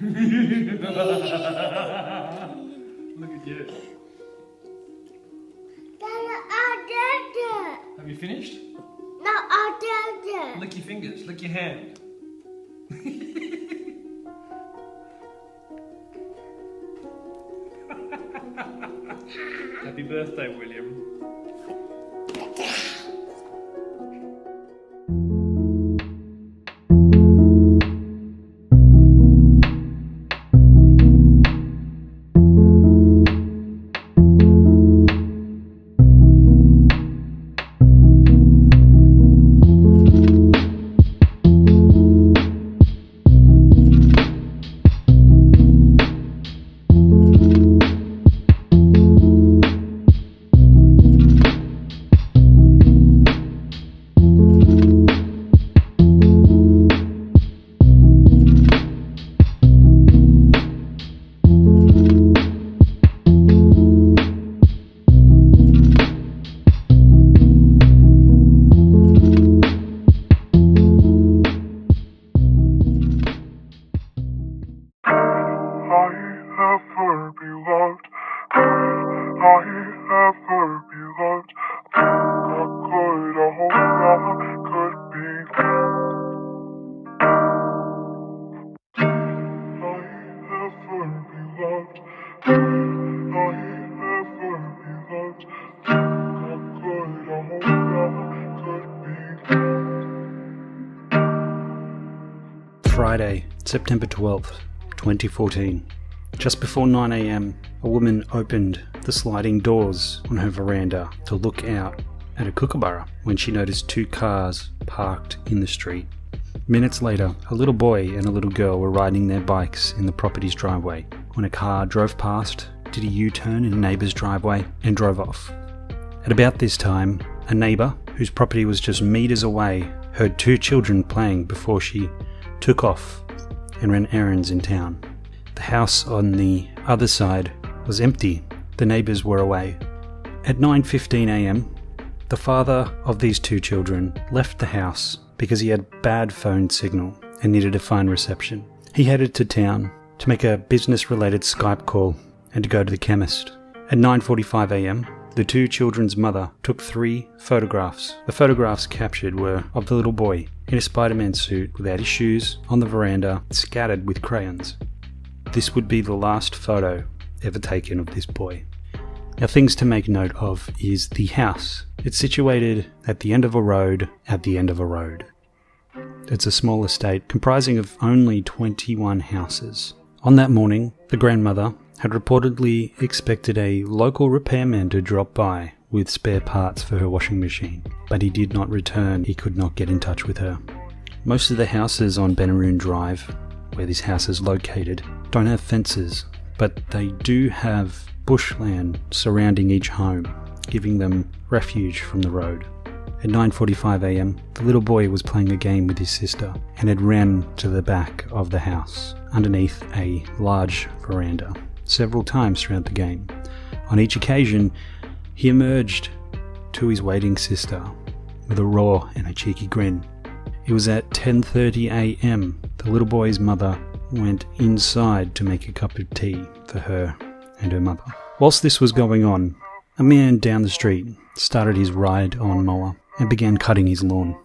Look at you. Dad, I did it. Have you finished? No, I did it. Lick your fingers, lick your hand. Happy birthday, William. Friday, September 12th, 2014. Just before 9 a.m, a woman opened the sliding doors on her veranda to look out at a kookaburra when she noticed two cars parked in the street. Minutes later, a little boy and a little girl were riding their bikes in the property's driveway when a car drove past, did a U-turn in a neighbour's driveway and drove off. At about this time, a neighbour, whose property was just metres away, heard two children playing before she took off and ran errands in town. The house on the other side was empty. The neighbours were away. At 9:15 a.m, the father of these two children left the house because he had bad phone signal and needed a phone reception. He headed to town to make a business-related Skype call and to go to the chemist. At 9:45 a.m, the two children's mother took 3 photographs. The photographs captured were of the little boy in a Spider-Man suit without his shoes on the veranda, scattered with crayons. This would be the last photo ever taken of this boy. Now, things to make note of is the house. It's situated at the end of a road at the end of a road. It's a small estate comprising of only 21 houses. On that morning, the grandmother had reportedly expected a local repairman to drop by with spare parts for her washing machine, but he did not return. He could not get in touch with her. Most of the houses on Benaroon Drive, where this house is located, don't have fences, but they do have bushland surrounding each home, giving them refuge from the road. At 9:45 a.m, the little boy was playing a game with his sister and had ran to the back of the house, underneath a large veranda, several times throughout the game. On each occasion, he emerged to his waiting sister with a roar and a cheeky grin. It was at 10:30 a.m. the little boy's mother went inside to make a cup of tea for her and her mother. Whilst this was going on, a man down the street started his ride-on mower and began cutting his lawn.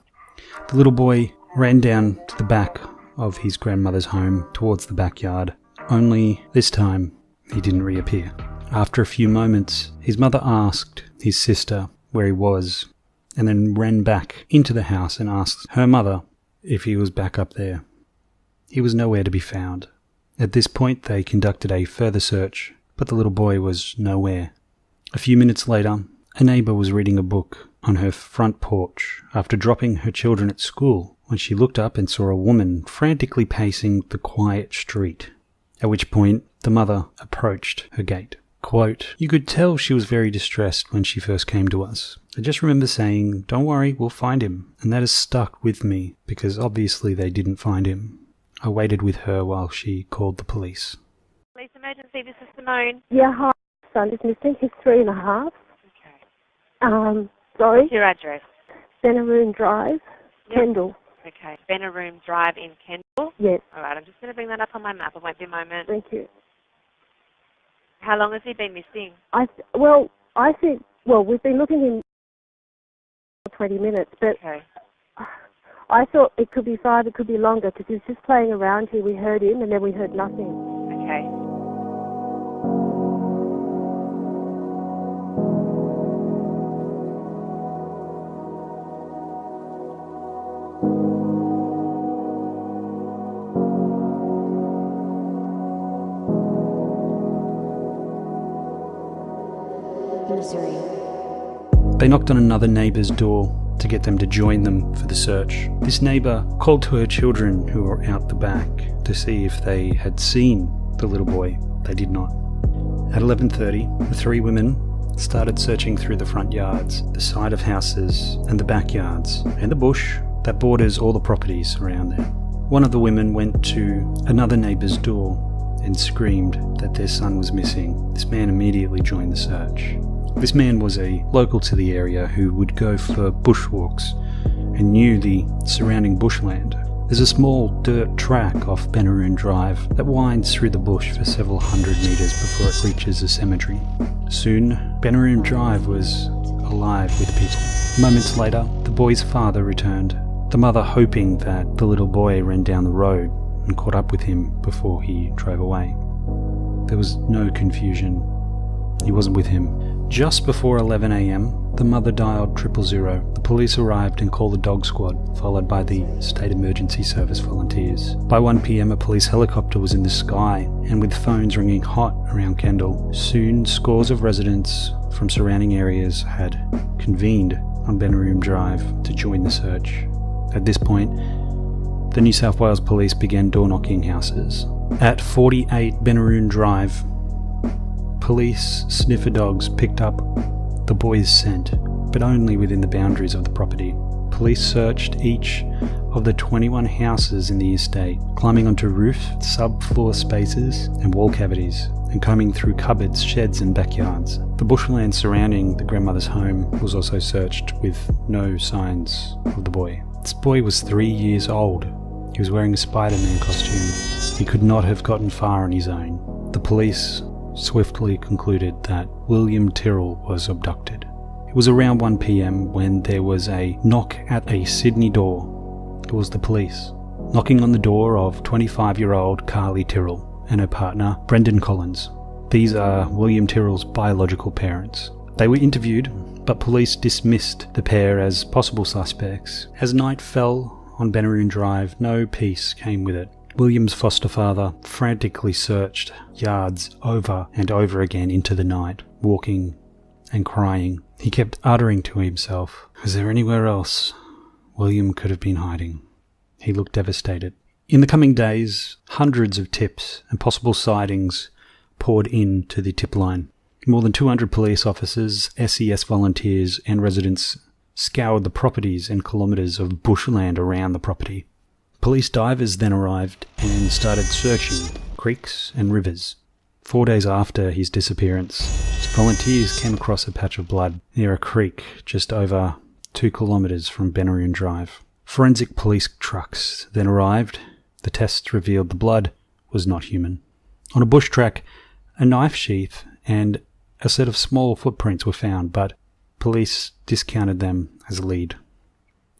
The little boy ran down to the back of his grandmother's home towards the backyard, only this time he didn't reappear. After a few moments, his mother asked his sister where he was, and then ran back into the house and asked her mother if he was back up there. He was nowhere to be found. At this point, they conducted a further search, but the little boy was nowhere. A few minutes later, a neighbour was reading a book on her front porch after dropping her children at school when she looked up and saw a woman frantically pacing the quiet street, at which point the mother approached her gate. Quote, "You could tell she was very distressed when she first came to us. I just remember saying, 'Don't worry, we'll find him.' And that has stuck with me because obviously they didn't find him. I waited with her while she called the police." Police emergency, this is Simone. Yeah, hi. Son is missing. He's 3.5. Okay. Sorry. What's your address? Benaroon Drive, Yep. Kendall. Okay. Benaroom Drive in Kendall? Yes, All right, I'm just going to bring that up on my map. It won't be a moment. thank you. How long has he been missing? I think we've been looking in 20 minutes, but Okay. I thought it could be 5, it could be longer, because he was just playing around here. We heard him, and then we heard nothing. Okay. Missouri. They knocked on another neighbour's door to get them to join them for the search. This neighbour called to her children who were out the back to see if they had seen the little boy. They did not. At 11:30, the three women started searching through the front yards, the side of houses and the backyards, and the bush that borders all the properties around there. One of the women went to another neighbour's door and screamed that their son was missing. This man immediately joined the search. This man was a local to the area who would go for bushwalks and knew the surrounding bushland. There's a small dirt track off Benaroon Drive that winds through the bush for several hundred metres before it reaches a cemetery. Soon, Benaroon Drive was alive with people. Moments later, the boy's father returned, the mother hoping that the little boy ran down the road and caught up with him before he drove away. There was no confusion. He wasn't with him. Just before 11 a.m, the mother dialed 000. The police arrived and called the dog squad, followed by the State Emergency Service volunteers. By 1 p.m, a police helicopter was in the sky, and with phones ringing hot around Kendall, soon scores of residents from surrounding areas had convened on Benaroon Drive to join the search. At this point, the New South Wales Police began door-knocking houses. At 48 Benaroon Drive, police sniffer dogs picked up the boy's scent, but only within the boundaries of the property. Police searched each of the 21 houses in the estate, climbing onto roof, subfloor spaces and wall cavities, and combing through cupboards, sheds and backyards. The bushland surrounding the grandmother's home was also searched, with no signs of the boy. This boy was 3 years old. He was wearing a Spider-Man costume. He could not have gotten far on his own. The police swiftly concluded that William Tyrrell was abducted. It was around 1 p.m. when there was a knock at a Sydney door. It was the police, knocking on the door of 25-year-old Carly Tyrrell and her partner Brendan Collins. These are William Tyrrell's biological parents. They were interviewed, but police dismissed the pair as possible suspects. As night fell on Benaroon Drive, no peace came with it. William's foster father frantically searched yards over and over again into the night, walking and crying. He kept uttering to himself, "Is there anywhere else William could have been hiding?" He looked devastated. In the coming days, hundreds of tips and possible sightings poured in to the tip line. More than 200 police officers, SES volunteers and residents scoured the properties and kilometres of bushland around the property. Police divers then arrived and started searching creeks and rivers. 4 days after his disappearance, volunteers came across a patch of blood near a creek just over 2 kilometres from Benaroon Drive. Forensic police trucks then arrived. The tests revealed the blood was not human. On a bush track, a knife sheath and a set of small footprints were found, but police discounted them as a lead.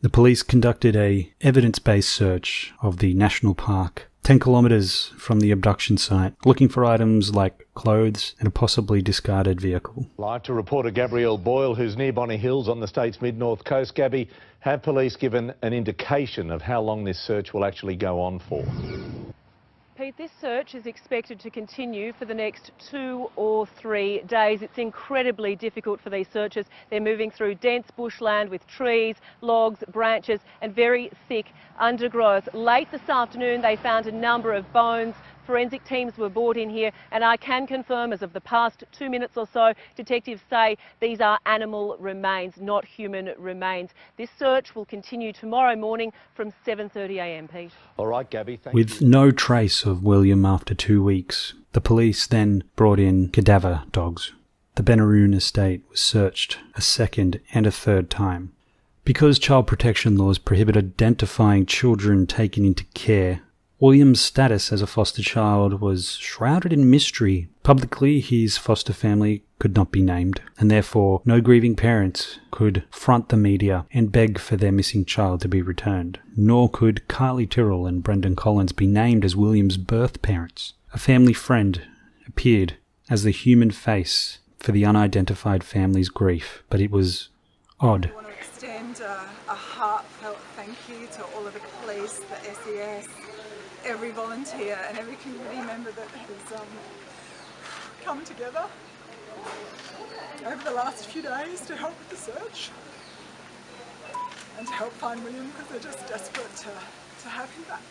The police conducted a evidence-based search of the national park, 10 kilometres from the abduction site, looking for items like clothes and a possibly discarded vehicle. Live to reporter Gabrielle Boyle, who's near Bonny Hills on the state's mid-north coast. Gabby, have police given an indication of how long this search will actually go on for? Pete, this search is expected to continue for the next 2 or 3 days. It's incredibly difficult for these searchers. They're moving through dense bushland with trees, logs, branches and very thick undergrowth. Late this afternoon, they found a number of bones. Forensic teams were brought in here, and I can confirm as of the past 2 minutes or so, detectives say these are animal remains, not human remains. This search will continue tomorrow morning from 7:30 a.m, Pete. All right, Gabby, thank With you. no trace of William after 2 weeks, the police then brought in cadaver dogs. The Benaroon estate was searched a second and a third time, Because child protection laws prohibit identifying children taken into care, William's status as a foster child was shrouded in mystery. Publicly, his foster family could not be named, and therefore no grieving parents could front the media and beg for their missing child to be returned. Nor could Kylie Tyrrell and Brendan Collins be named as William's birth parents. A family friend appeared as the human face for the unidentified family's grief, but it was odd. I want to extend a heartfelt thank you to all of the police, the SES, every volunteer and every community member that has come together over the last few days to help with the search and to help find William, because they're just desperate to have him back.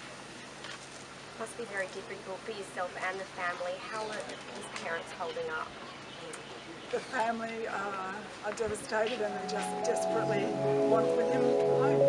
It must be very difficult for yourself and the family. How are his parents holding up? The family are devastated and they just desperately want William home.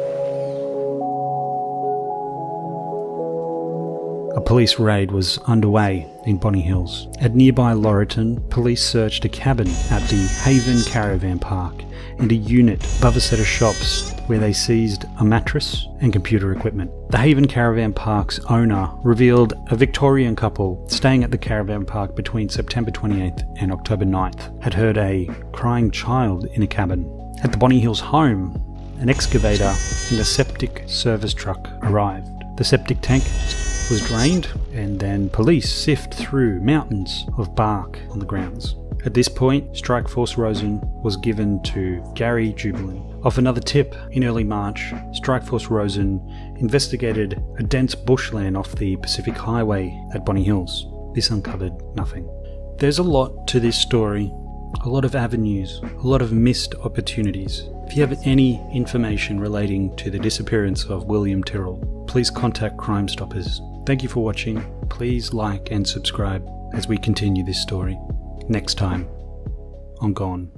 A police raid was underway in Bonny Hills. At nearby Laurelton, police searched a cabin at the Haven Caravan Park and a unit above a set of shops where they seized a mattress and computer equipment. The Haven Caravan Park's owner revealed a Victorian couple staying at the caravan park between September 28th and October 9th had heard a crying child in a cabin. At the Bonny Hills home, an excavator and a septic service truck arrived. The septic tank was drained, and then police sift through mountains of bark on the grounds. At this point, Strike Force Rosen was given to Gary Jubilee. Off another tip, in early March, Strike Force Rosen investigated a dense bushland off the Pacific Highway at Bonny Hills. This uncovered nothing. There's a lot to this story, a lot of avenues, a lot of missed opportunities. If you have any information relating to the disappearance of William Tyrrell, please contact Crime Stoppers. Thank you for watching. Please like and subscribe as we continue this story. Next time on Gone.